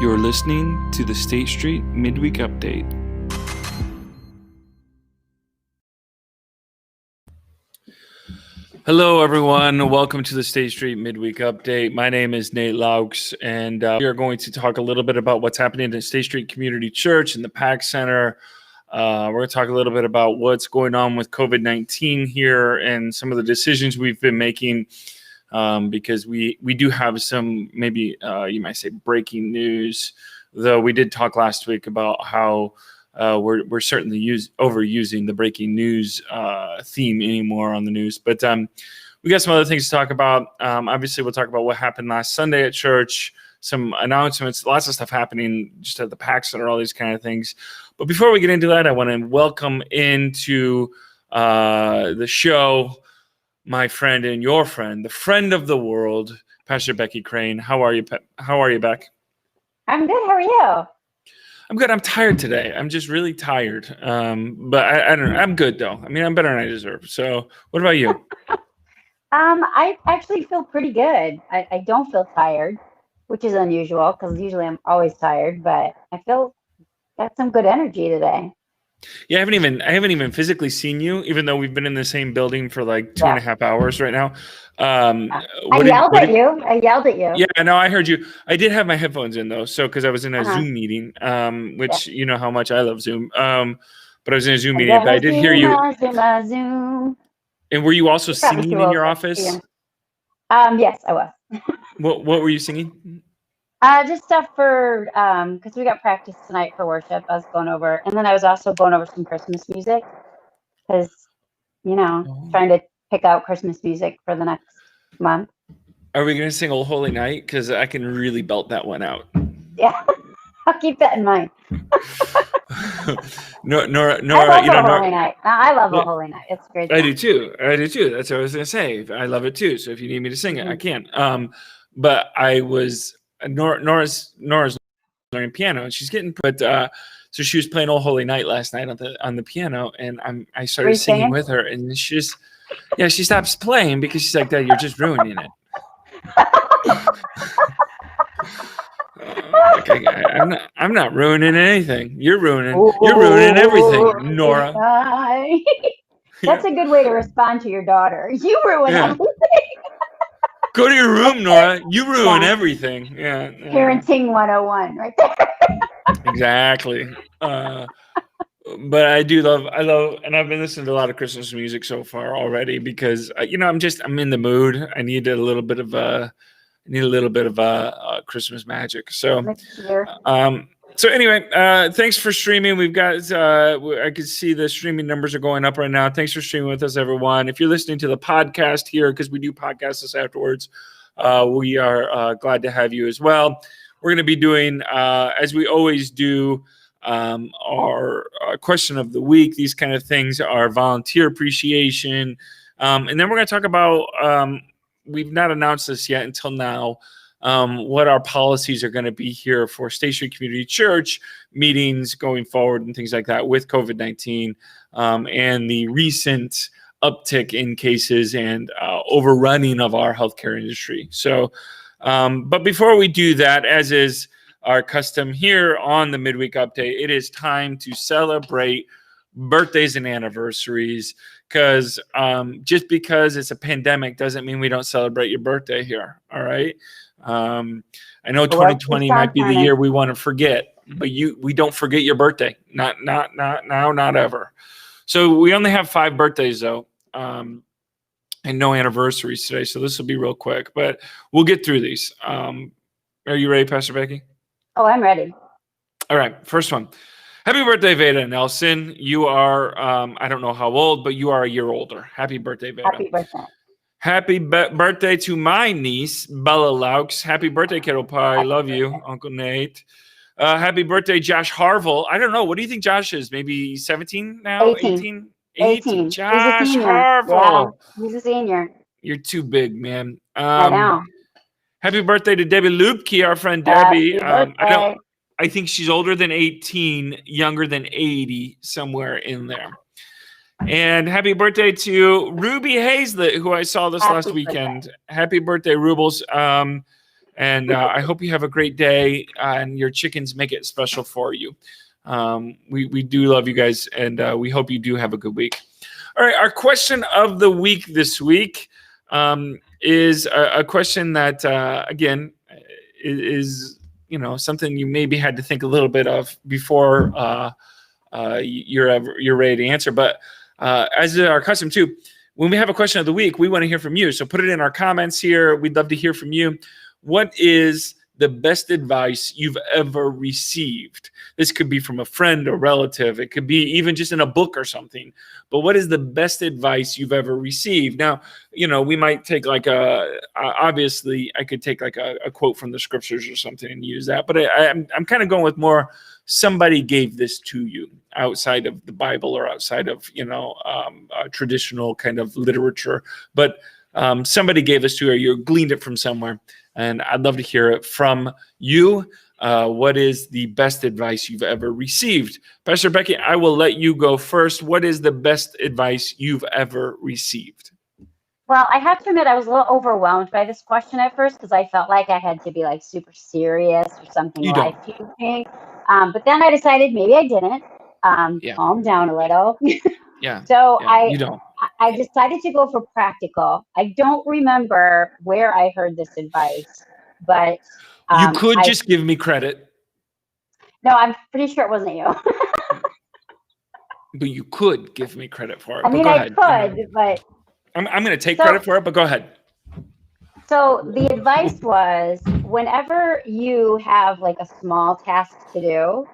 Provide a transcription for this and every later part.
You're listening to the State Street Midweek Update. Hello, everyone. Welcome to the State Street Midweek Update. My name is Nate Loucks, and we are going to talk a little bit about what's happening at State Street Community Church and the Pax Center. We're going to talk a little bit about what's going on with COVID-19 here and some of the decisions we've been making. Because we do have some, maybe you might say, breaking news, though we did talk last week about how we're certainly overusing the breaking news theme anymore on the news. But we got some other things to talk about. Obviously, we'll talk about what happened last Sunday at church, some announcements, lots of stuff happening just at the Pax Center, all these kind of things. But before we get into that, I want to welcome into the show my friend and your friend, the friend of the world, Pastor Becky Crain. How are you, How are you, Beck? I'm good. How are you? I'm good. I'm tired today. I'm just really tired. But I don't know. I'm good, though. I mean, I'm better than I deserve. So what about you? I actually feel pretty good. I don't feel tired, which is unusual because usually I'm always tired, but I feel got some good energy today. Yeah, I haven't even physically seen you, even though we've been in the same building for like 2.5 hours right now. I yelled at you. Yeah, no, I heard you. I did have my headphones in though, so because I was in a Zoom meeting, which you know how much I love Zoom. But I was in a Zoom meeting, but I did hear you. Zoom. And were you also singing in your office? Yes, I was. What were you singing? Just stuff for because we got practice tonight for worship. I was going over, and then I was also going over some Christmas music because trying to pick out Christmas music for the next month. Are we going to sing "Old Holy Night"? Because I can really belt that one out. Yeah, I'll keep that in mind. Nora, I love Holy Night. I love Old Holy Night. It's great. I do too. That's what I was going to say. I love it too. So if you need me to sing it, I can. But I was. Nora's learning piano, and she's getting. But so she was playing "Old Holy Night" last night on the piano, and I started singing with her, and she stops playing because she's like, "Dad, you're just ruining it." I'm not ruining anything. You're ruining everything, Nora. That's a good way to respond to your daughter. You ruin everything. Go to your room, Nora. You ruin everything. Yeah. Parenting 101 right there. Exactly. But I love, and I've been listening to a lot of Christmas music so far already because I'm in the mood. I need a little bit of Christmas magic. So, so anyway, thanks for streaming. We've got, I can see the streaming numbers are going up right now. Thanks for streaming with us, everyone. If you're listening to the podcast here, because we do podcast this afterwards, we are glad to have you as well. We're going to be doing, as we always do, our question of the week. These kind of things are volunteer appreciation. And then we're going to talk about, we've not announced this yet until now, what our policies are going to be here for State Street Community Church meetings going forward and things like that with COVID-19 and the recent uptick in cases and overrunning of our healthcare industry. So, but before we do that, as is our custom here on the Midweek Update, it is time to celebrate birthdays and anniversaries, because just because it's a pandemic doesn't mean we don't celebrate your birthday here. All right. I know 2020 might be the year we want to forget, but we don't forget your birthday. Not now, not ever. So we only have 5 birthdays though, and no anniversaries today. So this will be real quick, but we'll get through these. Are you ready, Pastor Becky? Oh, I'm ready. All right. First one. Happy birthday, Veda Nelson. You are, I don't know how old, but you are a year older. Happy birthday, Veda. Happy birthday. Happy birthday to my niece, Bella Loucks. Happy birthday, Kiddo Pie. Love you, Uncle Nate. Happy birthday, Josh Harville. I don't know. What do you think Josh is? Maybe 17 now? 18. 18. He's a Josh senior. Harville. Yeah, he's a senior. You're too big, man. I know. Happy birthday to Debbie Lupke, our friend Debbie. I think she's older than 18, younger than 80, somewhere in there. And happy birthday to Ruby Hazlett, who I saw this last weekend. Happy birthday, Rubles. And I hope you have a great day, and your chickens make it special for you. We do love you guys, and we hope you do have a good week. All right, our question of the week this week is a question that, again, is something you maybe had to think a little bit of before you're ready to answer. But as is our custom too, when we have a question of the week, we want to hear from you. So put it in our comments here. We'd love to hear from you. What is the best advice you've ever received? This could be from a friend or relative. It could be even just in a book or something. But what is the best advice you've ever received? Now, we might take obviously I could take a quote from the scriptures or something and use that. But I'm kind of going with more, somebody gave this to you outside of the Bible or outside of, traditional kind of literature. But somebody gave this to you, or you gleaned it from somewhere. And I'd love to hear it from you. What is the best advice you've ever received? Pastor Becky, I will let you go first. What is the best advice you've ever received? Well, I have to admit, I was a little overwhelmed by this question at first because I felt like I had to be super serious or something life-changing. But then I decided maybe I didn't. Calm down a little. So I decided to go for practical. I don't remember where I heard this advice, but you could just give me credit. No, I'm pretty sure it wasn't you. But you could give me credit for it. I mean, I could, but I'm going to take credit for it. But go ahead. So the advice was, whenever you have a small task to do,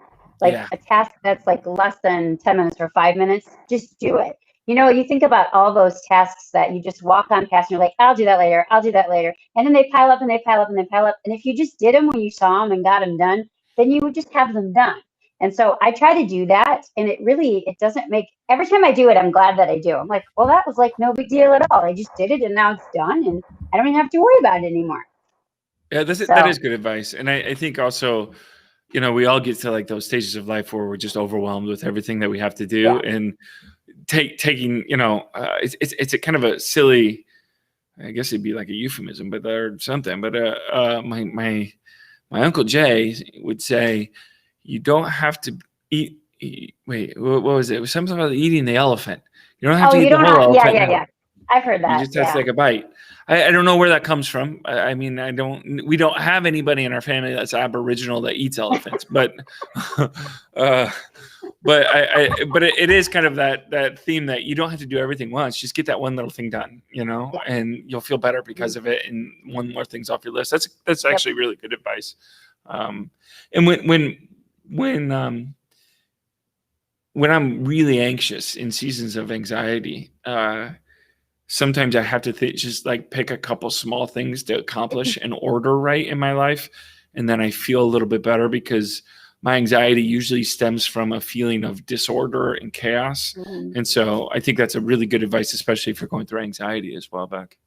a task that's less than 10 minutes or 5 minutes, just do it. You think about all those tasks that you just walk on past and you're like, I'll do that later. I'll do that later. And then they pile up and they pile up and they pile up. And if you just did them when you saw them and got them done, then you would just have them done. And so I try to do that. And it doesn't every time I do it, I'm glad that I do. I'm like, well, that was no big deal at all. I just did it and now it's done. And I don't even have to worry about it anymore. Yeah, that is good advice. And I think also, we all get to those stages of life where we're just overwhelmed with everything that we have to do, and taking, it's a kind of a silly, I guess it'd be a euphemism, but or something. But my Uncle Jay would say, you don't have to eat. Wait, what was it? It was something about eating the elephant. You don't have to eat the whole elephant. Yeah. I've heard that. You just have to take a bite. I don't know where that comes from. I mean, we don't have anybody in our family that's Aboriginal that eats elephants, but it is kind of that theme that you don't have to do everything once. Just get that one little thing done, and you'll feel better because of it. And one more thing's off your list. That's actually really good advice. And when I'm really anxious in seasons of anxiety, sometimes I have to just pick a couple small things to accomplish and order right in my life. And then I feel a little bit better because my anxiety usually stems from a feeling of disorder and chaos. Mm-hmm. And so I think that's a really good advice, especially if you're going through anxiety as well, Beck.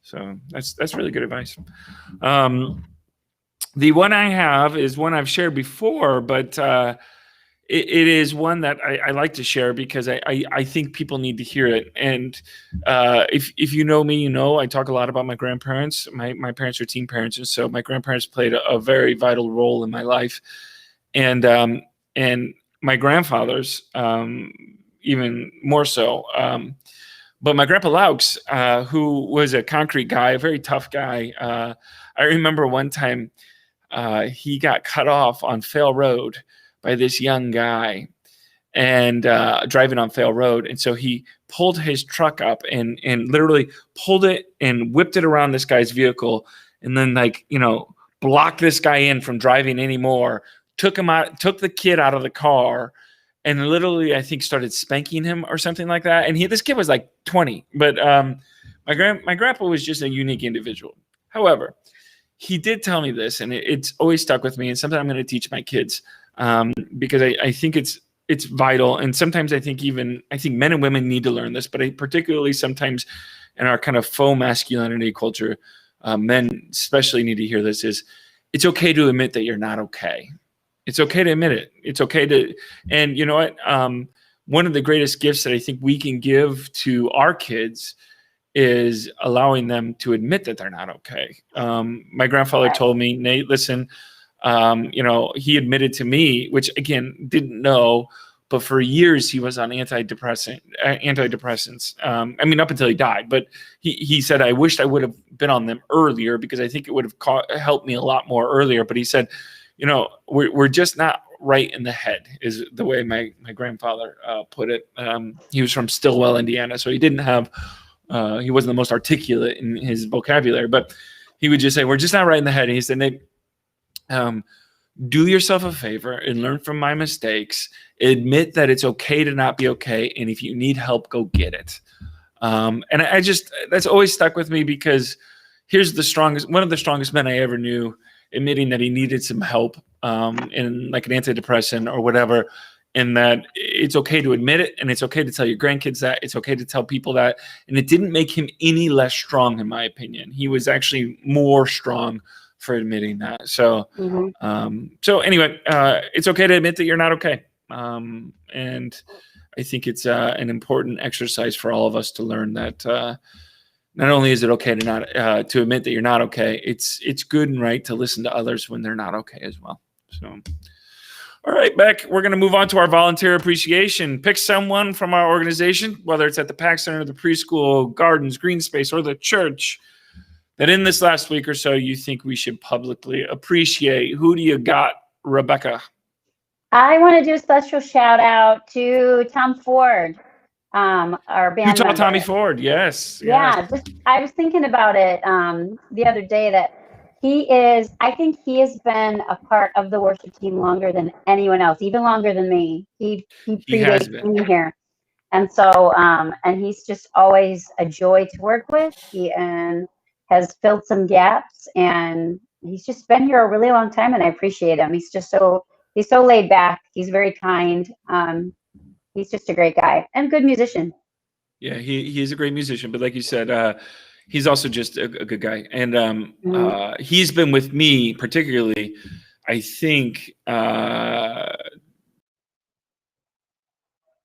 So that's really good advice. The one I have is one I've shared before, but it is one that I like to share because I think people need to hear it. And if you know me, I talk a lot about my grandparents. My parents are teen parents, and so my grandparents played a very vital role in my life. And my grandfathers, even more so. But my grandpa Loucks, who was a concrete guy, a very tough guy. I remember one time he got cut off on Fail Road by this young guy and driving on Fail Road. And so he pulled his truck up and literally pulled it and whipped it around this guy's vehicle. And then blocked this guy in from driving anymore, took the kid out of the car and literally I think started spanking him or something like that. And this kid was like 20, but my grandpa was just a unique individual. However, he did tell me this, and it's always stuck with me, and something I'm going to teach my kids, because I think it's vital. And sometimes I think men and women need to learn this, but particularly sometimes in our kind of faux masculinity culture, men especially need to hear this, is it's okay to admit that you're not okay. It's okay to admit it. It's okay to, and you know what? One of the greatest gifts that I think we can give to our kids is allowing them to admit that they're not okay. My grandfather told me, Nate, listen, he admitted to me, which again, didn't know, but for years he was on antidepressants. Up until he died, but he said, I wished I would have been on them earlier, because I think it would have helped me a lot more earlier. But he said, we're just not right in the head, is the way my grandfather put it. He was from Stillwell, Indiana, so he didn't have, he wasn't the most articulate in his vocabulary, but he would just say, we're just not right in the head. And he said, Nate, do yourself a favor and learn from my mistakes. Admit that it's okay to not be okay. And if you need help, go get it. And that's always stuck with me, because here's one of the strongest men I ever knew, admitting that he needed some help in like an antidepressant or whatever. And that it's okay to admit it, and it's okay to tell your grandkids that, it's okay to tell people that. And it didn't make him any less strong, in my opinion. He was actually more strong for admitting that. So, so anyway, it's okay to admit that you're not okay. And I think it's an important exercise for all of us to learn that not only is it okay to not to admit that you're not okay, it's good and right to listen to others when they're not okay as well. So. All right, Beck, we're going to move on to our volunteer appreciation. Pick someone from our organization, whether it's at the Pax Center, the preschool, gardens, green space, or the church, that in this last week or so you think we should publicly appreciate. Who do you got, Rebecca? I want to do a special shout out to Tom Ford, our band member. Tommy Ford, yes. Yeah, I was thinking about it the other day, that I think he has been a part of the worship team longer than anyone else, even longer than me. He predates me here. And so, and he's just always a joy to work with. He has filled some gaps, and he's just been here a really long time, and I appreciate him. He's so laid back. He's very kind. He's just a great guy and good musician. Yeah, he is a great musician, but like you said, he's also just a good guy. And he's been with me particularly, I think,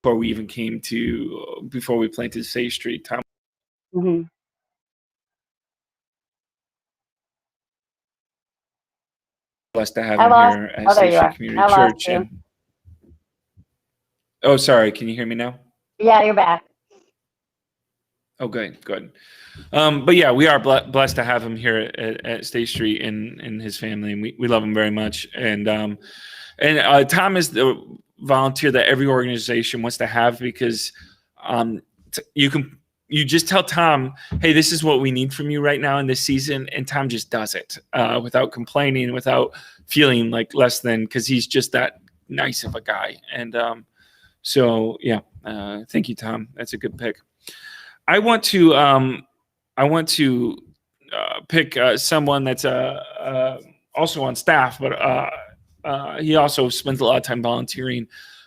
before we planted Faith Street. Tom. Mm-hmm. Blessed to have him here at Faith Street Community Church. Oh, sorry. Can you hear me now? Yeah, you're back. Okay, good. But yeah, we are blessed to have him here at State Street and his family, and we love him very much. And Tom is the volunteer that every organization wants to have, because you just tell Tom, hey, this is what we need from you right now in this season, and Tom just does it without complaining, without feeling like less than, because he's just that nice of a guy. And so yeah, thank you, Tom. That's a good pick. I want to pick someone that's also on staff, but he also spends a lot of time volunteering.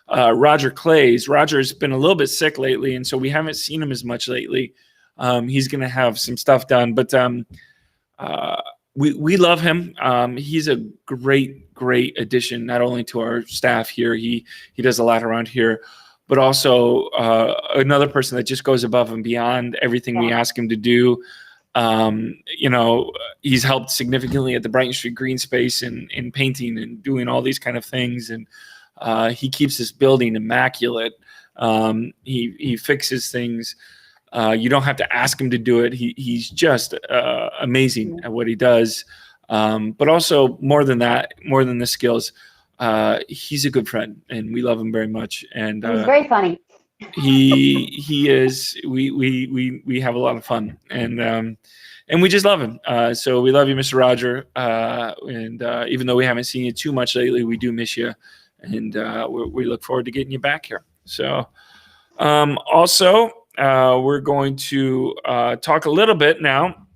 Roger Clays. Roger's been a little bit sick lately, and so we haven't seen him as much lately. He's going to have some stuff done, but we love him. He's a great addition, not only to our staff here. He does a lot around here, but also another person that just goes above and beyond everything we ask him to do. He's helped significantly at the Brighton Street Green Space in painting and doing all these kind of things. And he keeps this building immaculate. He fixes things. You don't have to ask him to do it. He's just amazing at what he does. But also more than that, more than the skills, he's a good friend, and we love him very much. And he's very funny. He is. We have a lot of fun, and we just love him. So we love you, Mr. Roger. And even though we haven't seen you too much lately, we do miss you. And we look forward to getting you back here. So also, we're going to talk a little bit now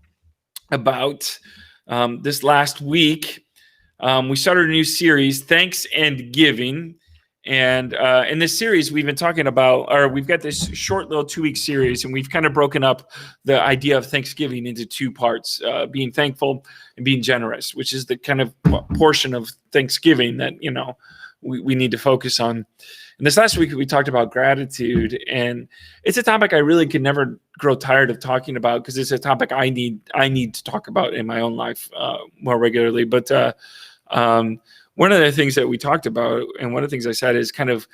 about this last week. We started a new series, Thanks and Giving. And in this series, we've been talking about, or we've got this short little 2-week series, and we've kind of broken up the idea of Thanksgiving into 2 parts, being thankful and being generous, which is the kind of portion of Thanksgiving that, we need to focus on. And this last week, we talked about gratitude, and it's a topic I really could never grow tired of talking about, because it's a topic I need to talk about in my own life more regularly. But one of the things that we talked about, and one of the things I said, is kind of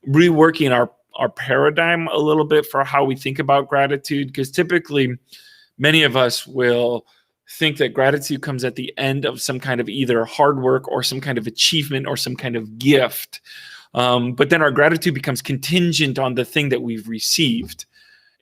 reworking our paradigm a little bit for how we think about gratitude, because typically many of us will think that gratitude comes at the end of some kind of either hard work or some kind of achievement or some kind of gift. But then our gratitude becomes contingent on the thing that we've received.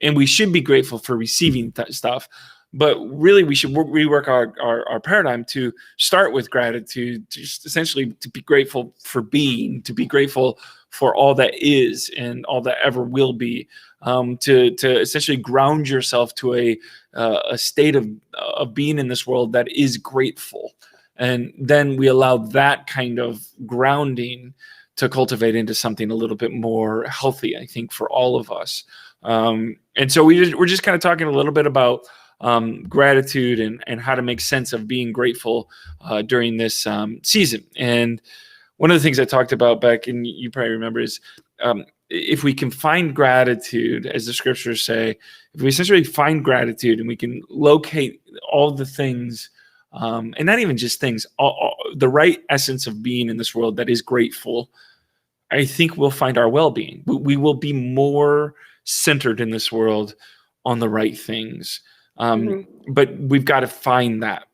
And we should be grateful for receiving stuff. But really, we should rework our paradigm to start with gratitude, just essentially to be grateful for being, to be grateful for all that is and all that ever will be, to essentially ground yourself to a state of being in this world that is grateful. And then we allow that kind of grounding to cultivate into something a little bit more healthy, I think, for all of us. And so we're just kind of talking a little bit about gratitude and how to make sense of being grateful during this season. And one of the things I talked about, Beck, and you probably remember, is if we can find gratitude, as the scriptures say, if we essentially find gratitude and we can locate all the things, and not even just things, the right essence of being in this world that is grateful, I think we'll find our well-being. We will be more centered in this world on the right things. But we've got to find that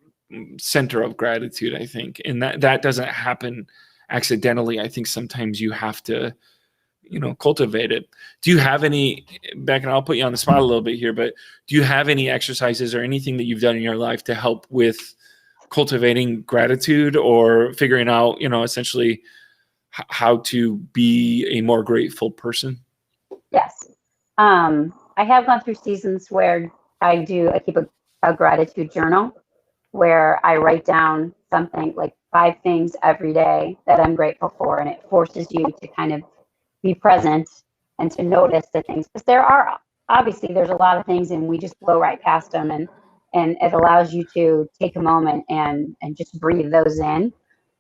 center of gratitude, I think. And that doesn't happen accidentally. I think sometimes you have to, cultivate it. Do you have any, Beck, and I'll put you on the spot a little bit here, but do you have any exercises or anything that you've done in your life to help with cultivating gratitude or figuring out, essentially how to be a more grateful person? Yes. I have gone through seasons where I keep a gratitude journal where I write down something like 5 things every day that I'm grateful for. And it forces you to kind of be present and to notice the things, because there's a lot of things and we just blow right past them. And it allows you to take a moment and just breathe those in.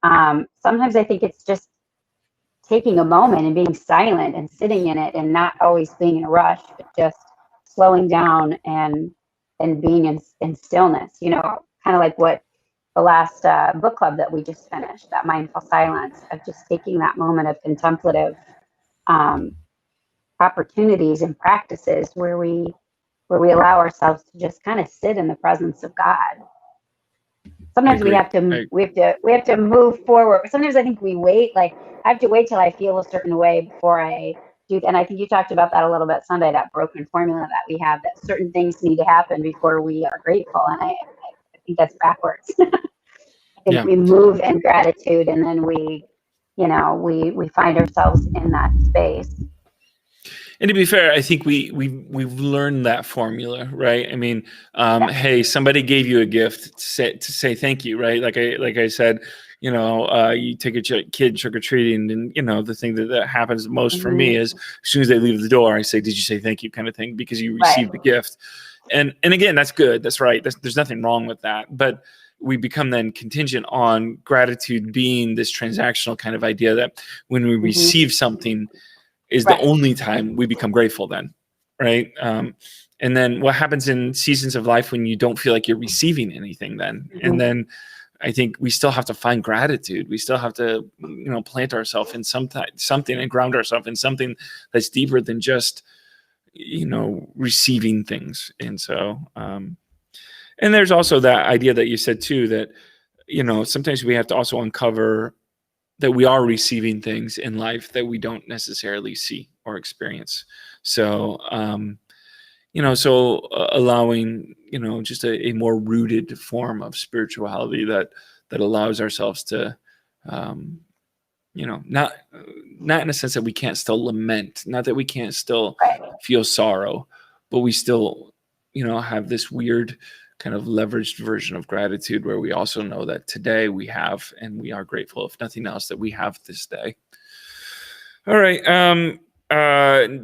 Sometimes I think it's just taking a moment and being silent and sitting in it and not always being in a rush, but just slowing down and being in stillness, kind of like what the last book club that we just finished, that mindful silence, of just taking that moment of contemplative opportunities and practices where we allow ourselves to just kind of sit in the presence of God. Sometimes we have to move forward. Sometimes I think we wait, like I have to wait till I feel a certain way before I do. And I think you talked about that a little bit Sunday, that broken formula that we have, that certain things need to happen before we are grateful. And I think that's backwards. I think we move in gratitude and then we find ourselves in that space. And to be fair, I think we've learned that formula, right? I mean, hey, somebody gave you a gift to say thank you, right? Like I said, you take a kid trick or treating, and the thing that happens most for me is as soon as they leave the door, I say, "Did you say thank you?" kind of thing, because you received the gift. And again, that's good. That's right. There's nothing wrong with that. But we become then contingent on gratitude being this transactional kind of idea that when we receive something is the only time we become grateful then, right? And then what happens in seasons of life when you don't feel like you're receiving anything then? And then I think we still have to find gratitude. We still have to, plant ourselves in something and ground ourselves in something that's deeper than just, receiving things. And so, and there's also that idea that you said too, that, sometimes we have to also uncover that we are receiving things in life that we don't necessarily see or experience. So, allowing, just a more rooted form of spirituality that allows ourselves to not in a sense that we can't still lament, not that we can't still Right. feel sorrow, but we still, have this weird kind of leveraged version of gratitude where we also know that today we have, and we are grateful, if nothing else, that we have this day. All right.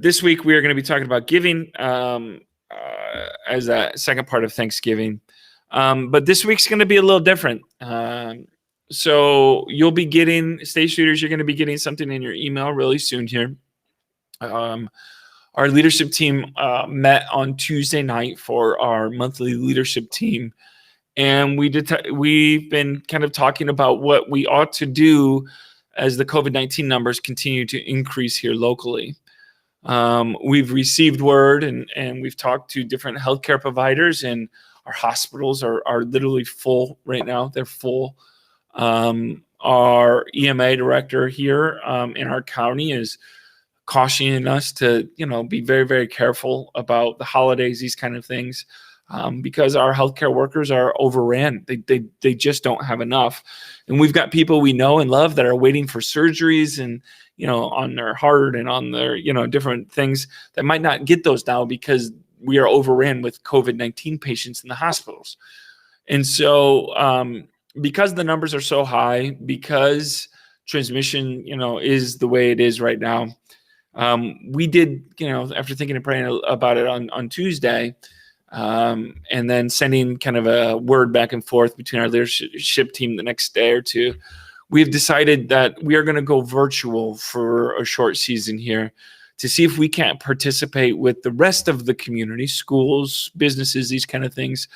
This week we are going to be talking about giving as a second part of Thanksgiving. But this week's going to be a little different. So you'll be getting, State Shooters, you're going to be getting something in your email really soon here. Our leadership team met on Tuesday night for our monthly leadership team. And we've been kind of talking about what we ought to do as the COVID-19 numbers continue to increase here locally. We've received word and we've talked to different healthcare providers, and our hospitals are literally full right now. They're full. Our EMA director here in our county is cautioning us to, be very, very careful about the holidays, these kind of things, because our healthcare workers are overran. They just don't have enough. And we've got people we know and love that are waiting for surgeries and, on their heart and on their, different things that might not get those now because we are overran with COVID-19 patients in the hospitals. And so because the numbers are so high, because transmission, is the way it is right now, we did, after thinking and praying about it on Tuesday, and then sending kind of a word back and forth between our leadership team the next day or two, we've decided that we are going to go virtual for a short season here to see if we can't participate with the rest of the community, schools, businesses, these kind of things,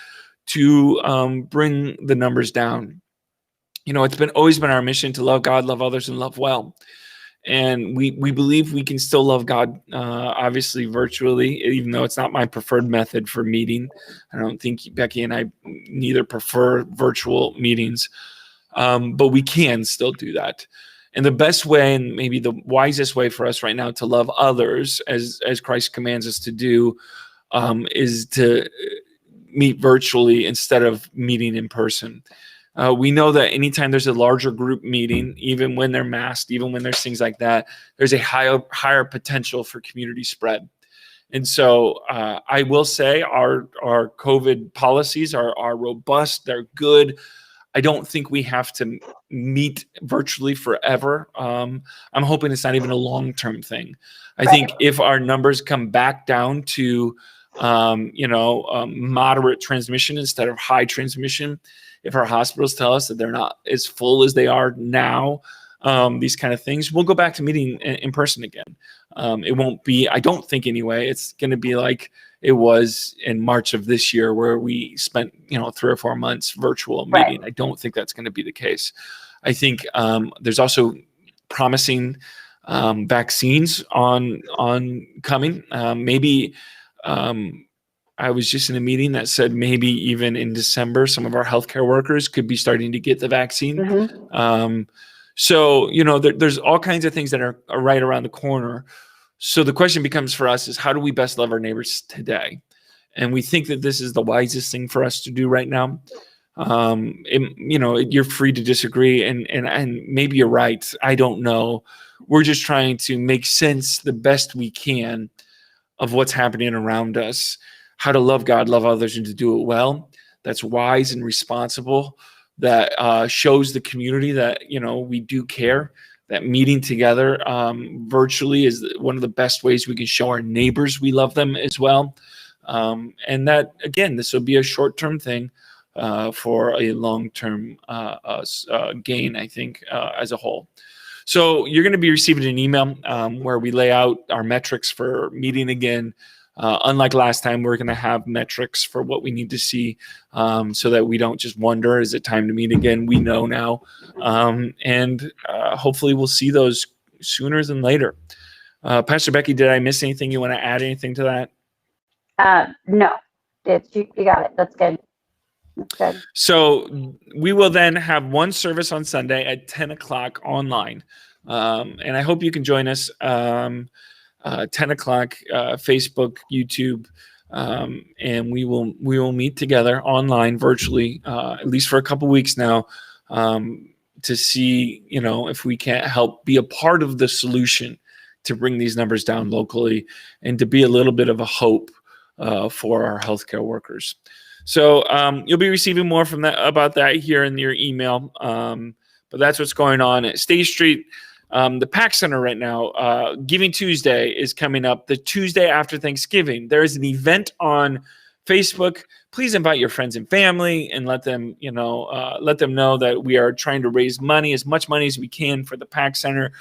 to bring the numbers down. It's always been our mission to love God, love others, and love well. And we believe we can still love God, obviously virtually, even though it's not my preferred method for meeting. I don't think Becky and I neither prefer virtual meetings, but we can still do that. And the best way, and maybe the wisest way for us right now to love others, as Christ commands us to do, is to meet virtually instead of meeting in person. We know that anytime there's a larger group meeting, even when they're masked, even when there's things like that, there's a higher potential for community spread. And so I will say our COVID policies are robust. They're good. I don't think we have to meet virtually forever. I'm hoping it's not even a long-term thing. I think if our numbers come back down to moderate transmission instead of high transmission, if our hospitals tell us that they're not as full as they are now, these kind of things, we'll go back to meeting in person again. It won't be, I don't think anyway, it's going to be like it was in March of this year where we spent, 3 or 4 months virtual meeting. Right. I don't think that's going to be the case. I think there's also promising vaccines on coming. Maybe I was just in a meeting that said maybe even in December, some of our healthcare workers could be starting to get the vaccine. Mm-hmm. So, there's all kinds of things that are right around the corner. So the question becomes for us is, how do we best love our neighbors today? And we think that this is the wisest thing for us to do right now. You're free to disagree, and maybe you're right. I don't know. We're just trying to make sense the best we can of what's happening around us, how to love God, love others, and to do it well. That's wise and responsible. That shows the community that, we do care. That meeting together virtually is one of the best ways we can show our neighbors we love them as well. And that, again, this will be a short-term thing for a long-term gain, I think, as a whole. So you're going to be receiving an email where we lay out our metrics for meeting again. Unlike last time, we're going to have metrics for what we need to see so that we don't just wonder, is it time to meet again? We know now. And hopefully we'll see those sooner than later. Pastor Becky, did I miss anything? You want to add anything to that? No. You got it. That's good. That's good. So we will then have one service on Sunday at 10 o'clock online. And I hope you can join us. 10 o'clock, Facebook, YouTube, and we will meet together online virtually, at least for a couple weeks now, to see, if we can't help be a part of the solution to bring these numbers down locally and to be a little bit of a hope for our healthcare workers. So you'll be receiving more about that here in your email. But that's what's going on at State Street. The Pax Center right now, Giving Tuesday is coming up the Tuesday after Thanksgiving. There is an event on Facebook. Please invite your friends and family and let them know that we are trying to raise money, as much money as we can for the Pax Center.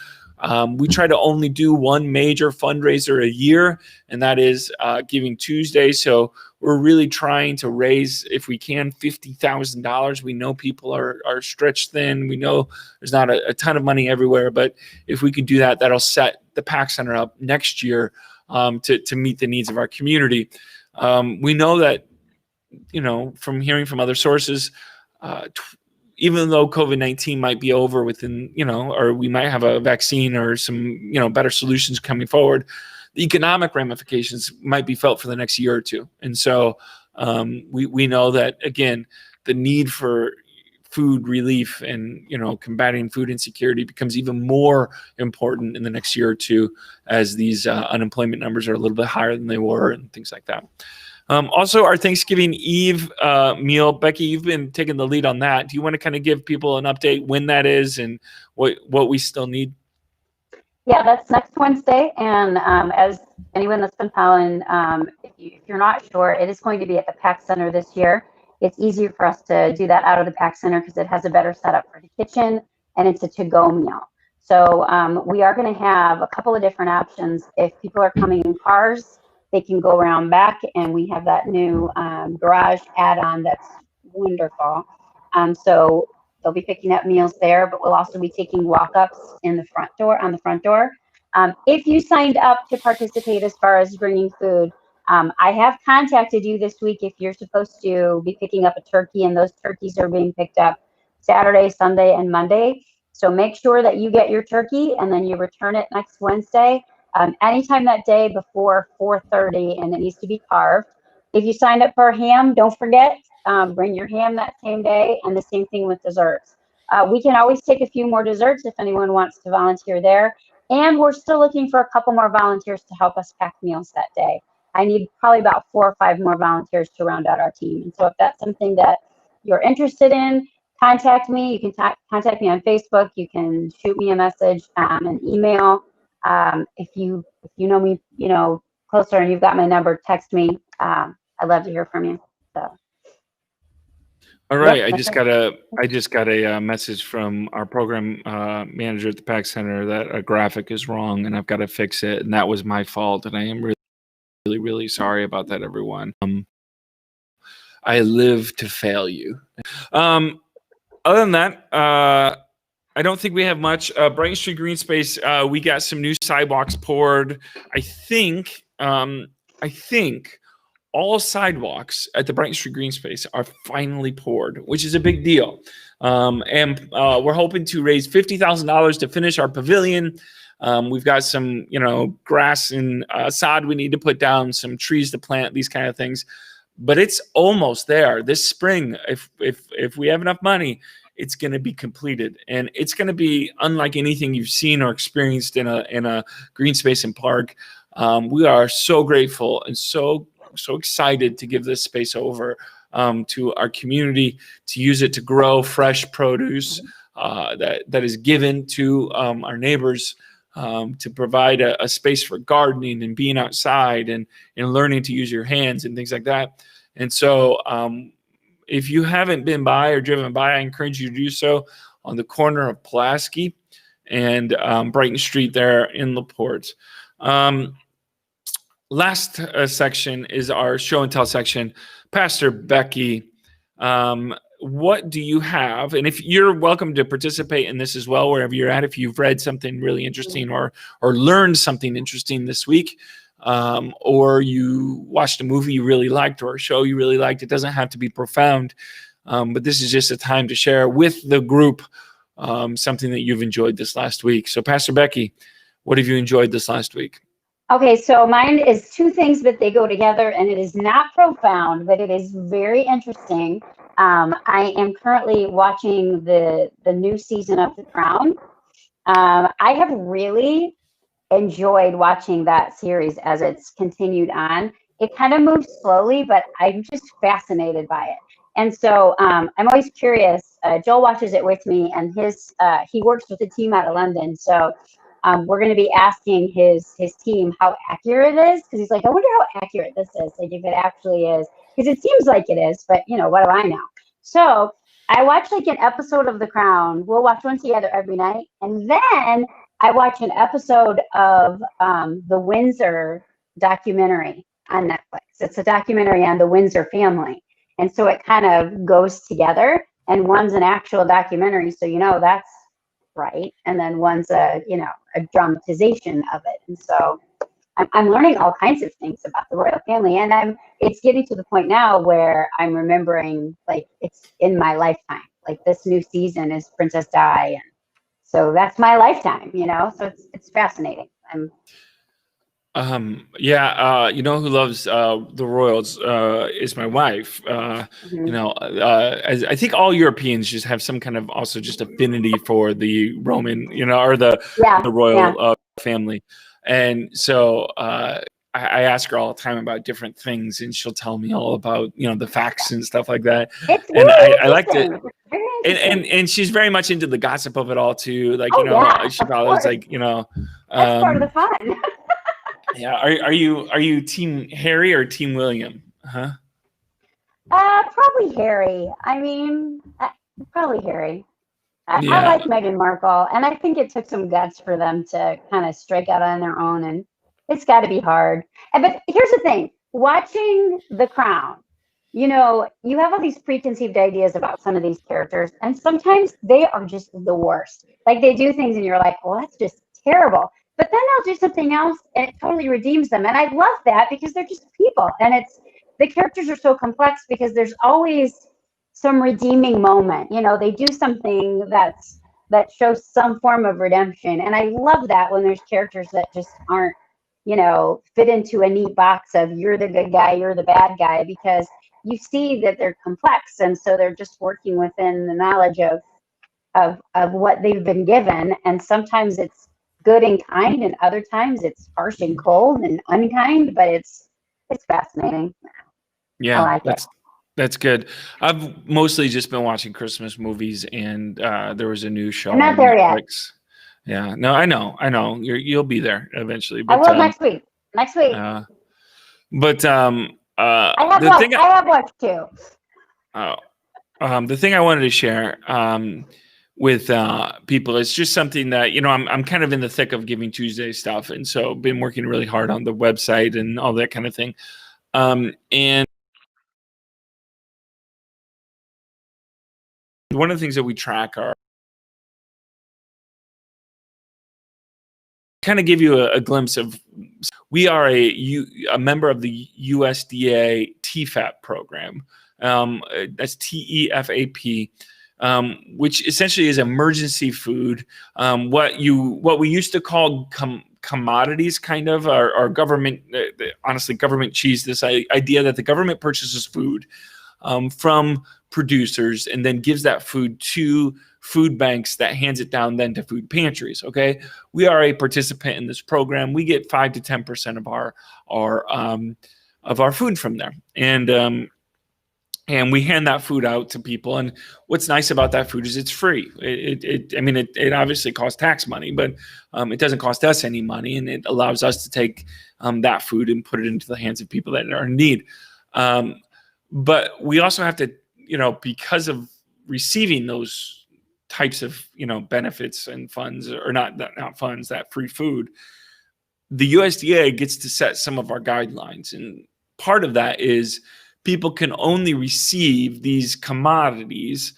We try to only do one major fundraiser a year, and that is Giving Tuesday. So we're really trying to raise, if we can, $50,000. We know people are stretched thin. We know there's not a ton of money everywhere, but if we can do that, that'll set the Pax Center up next year to meet the needs of our community. We know that, from hearing from other sources, even though COVID-19 might be over within, or we might have a vaccine or some, better solutions coming forward, the economic ramifications might be felt for the next year or two. And so we know that, again, the need for food relief and, combating food insecurity becomes even more important in the next year or two as these unemployment numbers are a little bit higher than they were and things like that. Also, our Thanksgiving Eve meal, Becky, you've been taking the lead on that. Do you want to kind of give people an update when that is and what we still need? Yeah, that's next Wednesday. And as anyone that's been following, if you're not sure, it is going to be at the Pax Center this year. It's easier for us to do that out of the Pax Center because it has a better setup for the kitchen and it's a to-go meal. So we are going to have a couple of different options. If people are coming in cars, they can go around back, and we have that new garage add-on that's wonderful. So they'll be picking up meals there, but we'll also be taking walk-ups on the front door. If you signed up to participate as far as bringing food, I have contacted you this week if you're supposed to be picking up a turkey, and those turkeys are being picked up Saturday, Sunday, and Monday. So make sure that you get your turkey and then you return it next Wednesday. Anytime that day before 4:30, and it needs to be carved. If you signed up for ham, don't forget, bring your ham that same day, and the same thing with desserts. We can always take a few more desserts if anyone wants to volunteer there. And we're still looking for a couple more volunteers to help us pack meals that day. I need probably about 4 or 5 more volunteers to round out our team. And so if that's something that you're interested in, contact me. You can contact me on Facebook. You can shoot me a message, an email. If you know me, closer and you've got my number, text me. I'd love to hear from you. So. All right. Yep, I just got a message from our program manager at the Pax Center that a graphic is wrong and I've got to fix it. And that was my fault. And I am really, really, really sorry about that, everyone. I live to fail you. Other than that, I don't think we have much. Brighton Street Green Space, we got some new sidewalks poured. I think all sidewalks at the Brighton Street Green Space are finally poured, which is a big deal. And we're hoping to raise $50,000 to finish our pavilion. We've got some, grass and sod we need to put down, some trees to plant, these kind of things. But it's almost there. This spring, if we have enough money, it's going to be completed, and it's going to be unlike anything you've seen or experienced in a green space and park. We are so grateful and so excited to give this space over to our community, to use it to grow fresh produce that is given to our neighbors, to provide a space for gardening and being outside and learning to use your hands and things like that. And so if you haven't been by or driven by, I encourage you to do so on the corner of Pulaski and Brighton Street there in LaPorte. Last section is our show and tell section. Pastor Becky, what do you have? And if you're welcome to participate in this as well, wherever you're at, if you've read something really interesting or learned something interesting this week, or you watched a movie you really liked or a show you really liked, it doesn't have to be profound, but this is just a time to share with the group something that you've enjoyed this last week. So Pastor Becky, what have you enjoyed this last week? Okay, so mine is two things, but they go together, and it is not profound, but it is very interesting. I am currently watching the new season of The Crown. I have really enjoyed watching that series as it's continued on. It kind of moves slowly, but I'm just fascinated by it. And so I'm always curious. Joel watches it with me, and he works with a team out of London. So we're going to be asking his team how accurate it is, because he's like, I wonder how accurate this is, like if it actually is, because it seems like it is, but what do I know? So I watch like an episode of The Crown. We'll watch one together every night, and then I watch an episode of the Windsor documentary on Netflix. It's a documentary on the Windsor family, and so it kind of goes together. And one's an actual documentary, so that's right, and then one's a dramatization of it. And so I'm learning all kinds of things about the royal family, and it's getting to the point now where I'm remembering, like, it's in my lifetime. Like, this new season is Princess Di, and so that's my lifetime, so it's fascinating. You know who loves the royals is my wife. As I think all Europeans just have some kind of also just affinity for the Roman, or the royal family. And so I ask her all the time about different things, and she'll tell me all about the facts and stuff like that. And I like to. And she's very much into the gossip of it all too. Like, she follows, like, that's part of the fun. Yeah. Are you team Harry or team William? Huh? Probably Harry. I mean, probably Harry. I like Meghan Markle, and I think it took some guts for them to kind of strike out on their own, and it's got to be hard. But here's the thing: watching The Crown, you have all these preconceived ideas about some of these characters, and sometimes they are just the worst. Like, they do things, and you're like, well, that's just terrible. But then they'll do something else, and it totally redeems them. And I love that, because they're just people, and the characters are so complex because there's always some redeeming moment. They do something that shows some form of redemption, and I love that when there's characters that just aren't, fit into a neat box of you're the good guy, you're the bad guy, because you see that they're complex, and so they're just working within the knowledge of what they've been given. And sometimes it's good and kind, and other times it's harsh and cold and unkind, but it's fascinating. Yeah, I like that's good. I've mostly just been watching Christmas movies, and there was a new show I'm not on there Netflix. Yet. Yeah, no, I know. You'll be there eventually. But, I will next week. But I have watched too. The thing I wanted to share with people is just something that I'm kind of in the thick of Giving Tuesday stuff, and so been working really hard on the website and all that kind of thing. And one of the things that we track are kind of give you a glimpse of. We are a member of the USDA TFAP program. That's TEFAP. Which essentially is emergency food. What we used to call commodities, kind of, our government, honestly, government cheese. This idea that the government purchases food from producers and then gives that food to food banks that hands it down then to food pantries. Okay, we are a participant in this program. We get 5 to 10% of our food from there, and we hand that food out to people. And what's nice about that food is it's free. It obviously costs tax money, but it doesn't cost us any money, and it allows us to take that food and put it into the hands of people that are in need. But we also have to, because of receiving those types of, benefits and funds, or not funds, that free food, the USDA gets to set some of our guidelines. And part of that is people can only receive these commodities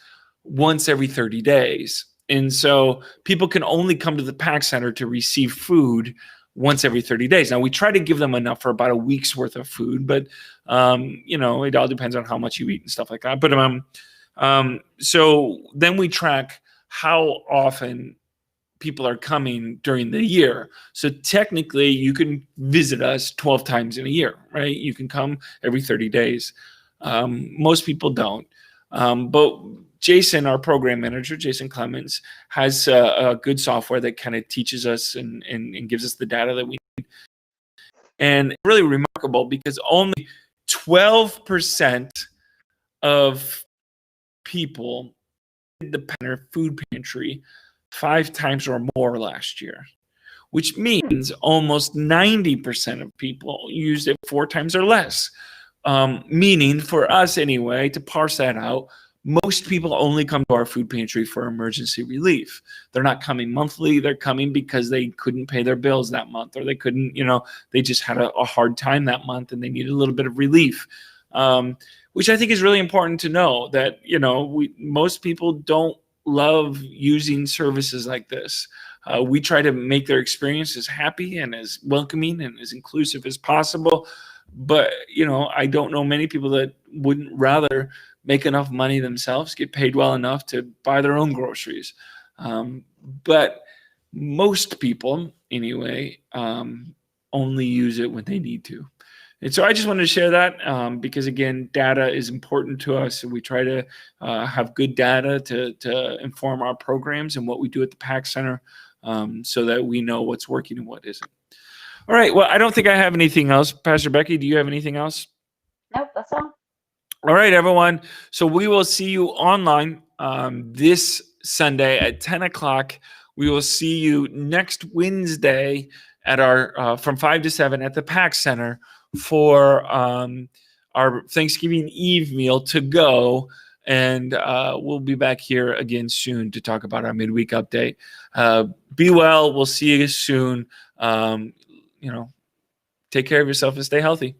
once every 30 days. And so people can only come to the Pax Center to receive food once every 30 days. Now, we try to give them enough for about a week's worth of food, but, it all depends on how much you eat and stuff like that. But so then we track how often people are coming during the year. So technically you can visit us 12 times in a year, right? You can come every 30 days. Most people don't. But Jason, our program manager, Jason Clemens, has a good software that kind of teaches us and gives us the data that we need. And really remarkable because only 12% of people did the food pantry 5 times or more last year, which means almost 90% of people used it 4 times or less. Meaning for us anyway, to parse that out, most people only come to our food pantry for emergency relief. They're not coming monthly. They're coming because they couldn't pay their bills that month, or they couldn't, they just had a hard time that month and they needed a little bit of relief. Which I think is really important to know that, most people don't love using services like this. We try to make their experience as happy and as welcoming and as inclusive as possible. But, I don't know many people that wouldn't rather make enough money themselves, get paid well enough to buy their own groceries. But most people, anyway, only use it when they need to. And so I just wanted to share that because, again, data is important to us. And we try to have good data to inform our programs and what we do at the Pax Center so that we know what's working and what isn't. All right. Well, I don't think I have anything else. Pastor Becky, do you have anything else? Nope, that's all. All right, everyone. So we will see you online this Sunday at 10 o'clock. We will see you next Wednesday at our from 5 to 7 at the Pax Center for our Thanksgiving Eve meal to go. And we'll be back here again soon to talk about our midweek update. Be well. We'll see you soon. Take care of yourself and stay healthy.